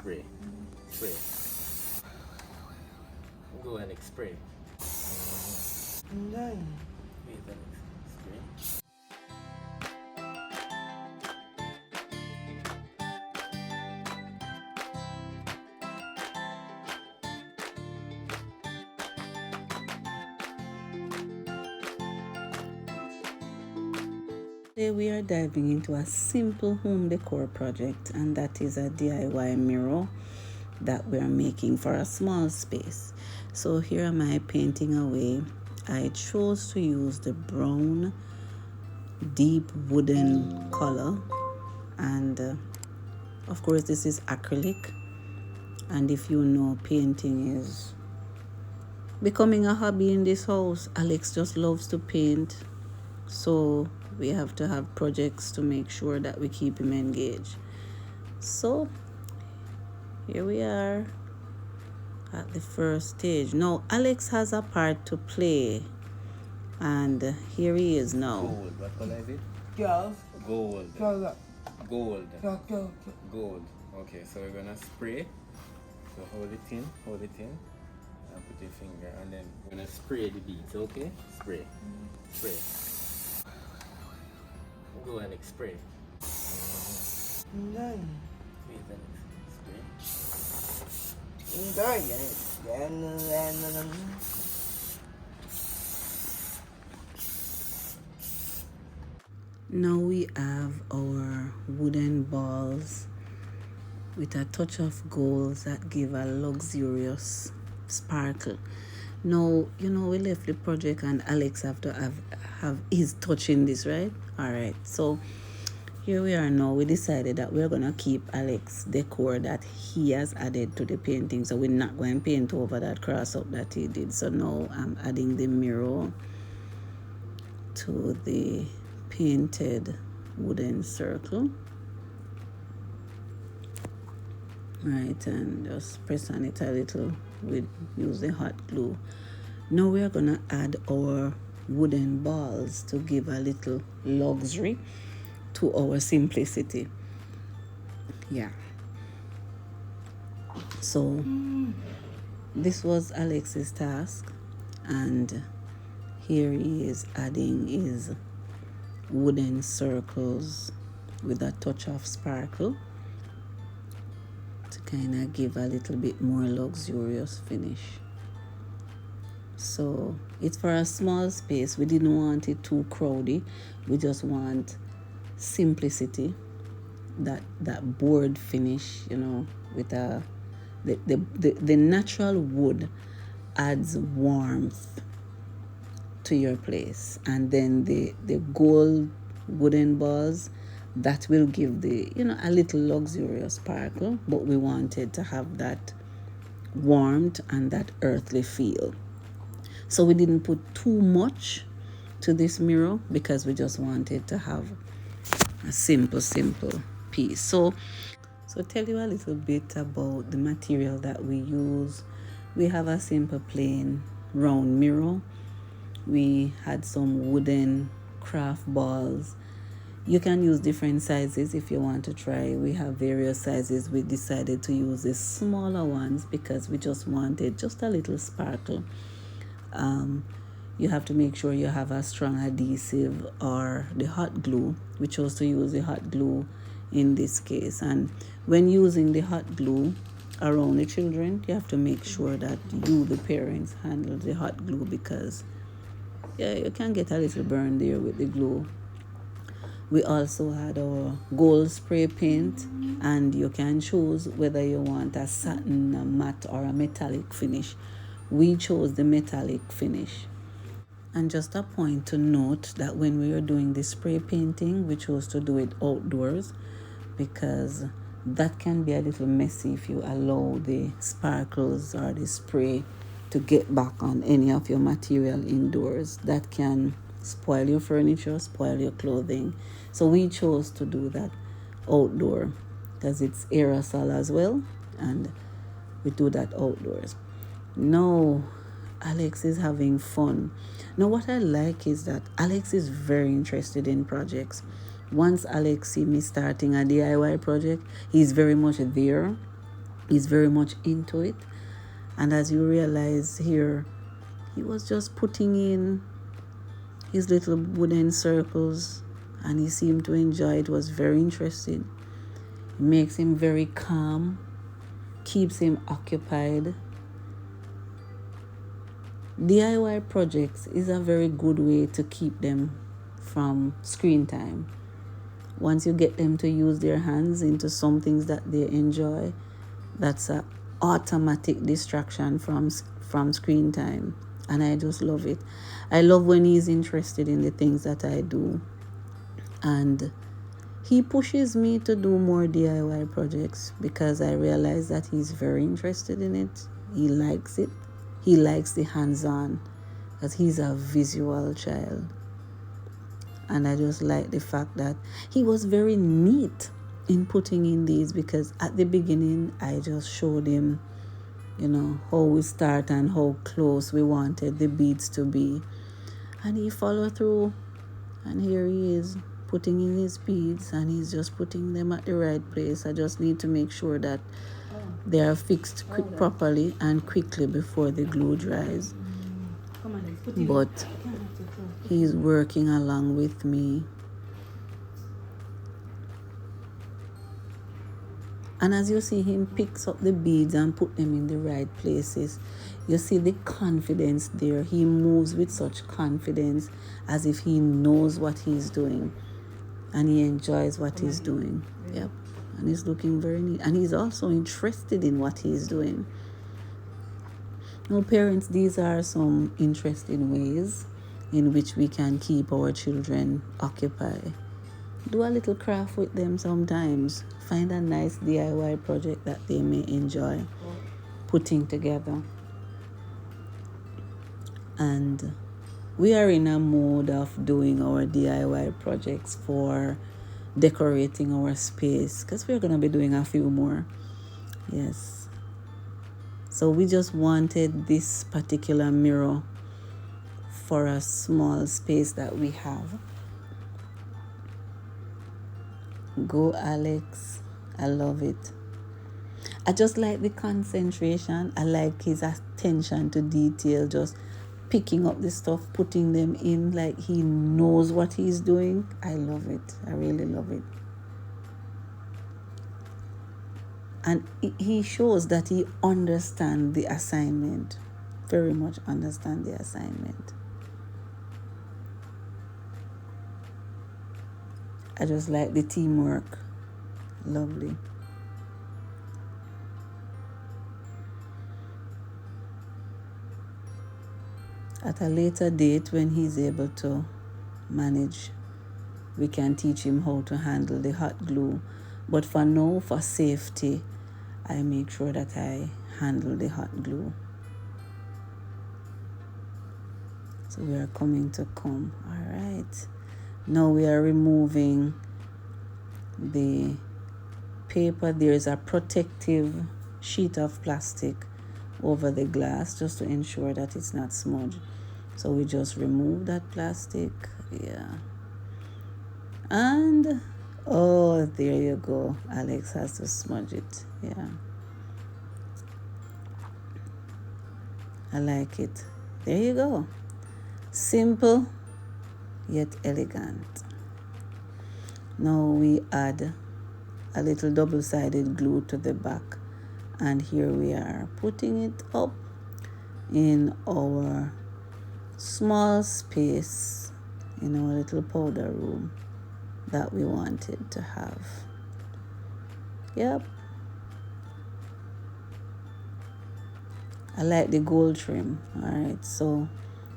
spray. Spray. Go and spray. No. Wait, spray. Today we are diving into a simple home decor project, and that is a DIY mirror that we are making for a small space. So here am I painting away. I chose to use the brown deep wooden color, and of course this is acrylic, and if you know, painting is becoming a hobby in this house. Alex just loves to paint, so we have to have projects to make sure that we keep him engaged. So here we are at the first stage. Now Alex has a part to play, and here he is now. Gold. What color is it? Girls. Gold. Girls. Gold. Girls. Gold. Okay, so we're gonna spray. So hold it in, and put your finger, and then we're gonna spray the beads. Okay? Spray. Spray. Go and spray. No. Wait, then spray. Now we have our wooden balls with a touch of gold that give a luxurious sparkle. Now, we left the project and Alex have to have his touch in this, right? All right. So here we are now. We decided that we're going to keep Alex decor that he has added to the painting. So we're not going to paint over that cross up that he did. So now I'm adding the mirror to the painted wooden circle. Right, and just press on it a little with use the hot glue. Now we are gonna add our wooden balls to give a little luxury to our simplicity. Yeah. So this was Alex's task, and here he is adding his wooden circles with a touch of sparkle to kind of give a little bit more luxurious finish. So it's for a small space. We didn't want it too crowded. We just want simplicity, that board finish, with the natural wood adds warmth to your place, and then the gold wooden balls that will give the a little luxurious sparkle, but we wanted to have that warmth and that earthly feel. So we didn't put too much to this mirror because we just wanted to have a simple piece. So tell you a little bit about the material that we use. We have a simple plain round mirror. We had some wooden craft balls. You can use different sizes if you want to try. We have various sizes. We decided to use the smaller ones because we just wanted just a little sparkle. You have to make sure you have a strong adhesive or the hot glue. We chose to use the hot glue in this case. And when using the hot glue around the children, you have to make sure that you, the parents, handle the hot glue, because you can get a little burn there with the glue. We also had our gold spray paint, and you can choose whether you want a satin, a matte, or a metallic finish. We chose the metallic finish. And just a point to note that when we were doing the spray painting, we chose to do it outdoors because that can be a little messy if you allow the sparkles or the spray to get back on any of your material indoors. That can spoil your furniture, spoil your clothing. So we chose to do that outdoor because it's aerosol as well, and we do that outdoors. Now Alex is having fun. Now what I like is that Alex is very interested in projects. Once Alex see me starting a DIY project, he's very much there. He's very much into it. And as you realize here, he was just putting in his little wooden circles and he seemed to enjoy it, was very interested. It makes him very calm, keeps him occupied. DIY projects is a very good way to keep them from screen time. Once you get them to use their hands into some things that they enjoy, that's an automatic distraction from screen time. And I just love it. I love when he's interested in the things that I do. And he pushes me to do more DIY projects because I realize that he's very interested in it. He likes it. He likes the hands-on because he's a visual child. And I just like the fact that he was very neat in putting in these, because at the beginning I just showed him, how we start and how close we wanted the beads to be. And he followed through. And here he is putting in his beads, and he's just putting them at the right place. I just need to make sure that they are fixed properly and quickly before the glue dries. But he's working along with me. And as you see him picks up the beads and put them in the right places, you see the confidence there. He moves with such confidence as if he knows what he's doing and he enjoys what he's doing. Yep. And he's looking very neat. And he's also interested in what he's doing. Now, parents, these are some interesting ways in which we can keep our children occupied. Do a little craft with them sometimes. Find a nice DIY project that they may enjoy putting together. And we are in a mode of doing our DIY projects for decorating our space, because we're going to be doing a few more. Yes. So we just wanted this particular mirror for a small space that we have. Go, Alex. I love it. I just like the concentration. I like his attention to detail, just picking up the stuff, putting them in like he knows what he's doing. I love it. I really love it. And he shows that he understands the assignment. Very much understand the assignment. I just like the teamwork. Lovely. At a later date, when he's able to manage, we can teach him how to handle the hot glue. But for now, for safety, I make sure that I handle the hot glue. So we are coming to come. All right. Now we are removing the paper. There is a protective sheet of plastic over the glass just to ensure that it's not smudged. So we just remove that plastic. Yeah. And oh, there you go. Alex has to smudge it. Yeah. I like it. There you go. Simple yet elegant. Now we add a little double-sided glue to the back, and here we are putting it up in our small space in our little powder room that we wanted to have. Yep. I like the gold trim. All right, so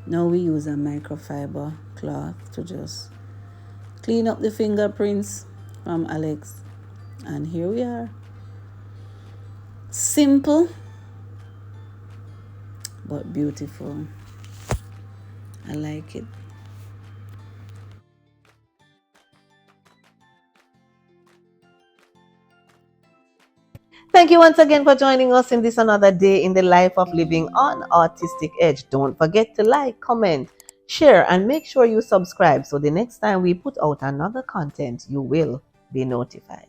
now we use a microfiber cloth to just clean up the fingerprints from Alex. And here we are. Simple, but beautiful. I like it. Thank you once again for joining us in this another day in the life of living on Autistic Edge. Don't forget to like, comment, share, and make sure you subscribe so the next time we put out another content, you will be notified.